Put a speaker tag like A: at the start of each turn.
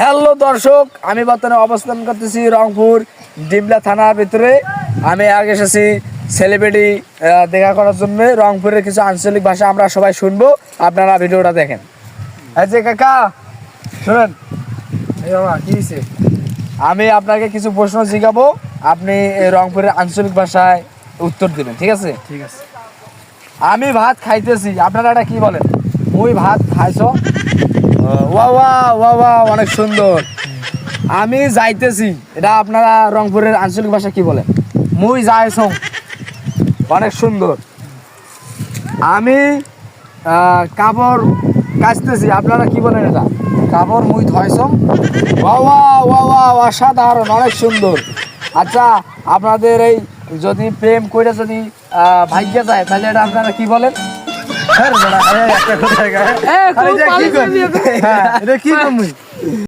A: Hello দর্শক, আমি বর্তমানে অবস্থান করতেছি রংপুর ডিমলা থানার ভিতরে। আমি আগে এসেছি সেলিব্রিটি দেখা করার জন্য। রংপুরের কিছু আঞ্চলিক ভাষা আমরা সবাই শুনবো, আপনারা ভিডিওটা দেখেন। এই যে কাকা শুনেন, এই বাবা কি হয়েছে, আমি আপনাকে কিছু প্রশ্ন জিজ্ঞাবো, আপনি এই রংপুরের আঞ্চলিক ভাষায় উত্তর দিবেন, ঠিক আছে?
B: ঠিক আছে।
A: আমি ভাত খাইতেছি, আপনারা এটা কি বলেন? মুই ভাত খাইছ? ওয়া ওয়া ওয়া ওয়া, অনেক সুন্দর। আমি যাইতেছি, এটা আপনারা রংপুরের আঞ্চলিক ভাষা কি বলেন? মুই যাইছ, অনেক সুন্দর। আমি কাপড় কাচতেছি, আপনারা কি বলেন এটা? কাপড় মুই ধয়ছ? ওয়া ওয়া ওয়া ওয়া, অসাধারণ, অনেক সুন্দর। আচ্ছা, আপনাদের এই যদি প্রেম করে যদি ভাগ্যে যায়, তাহলে এটা আপনারা কি বলেন?
B: এটা কি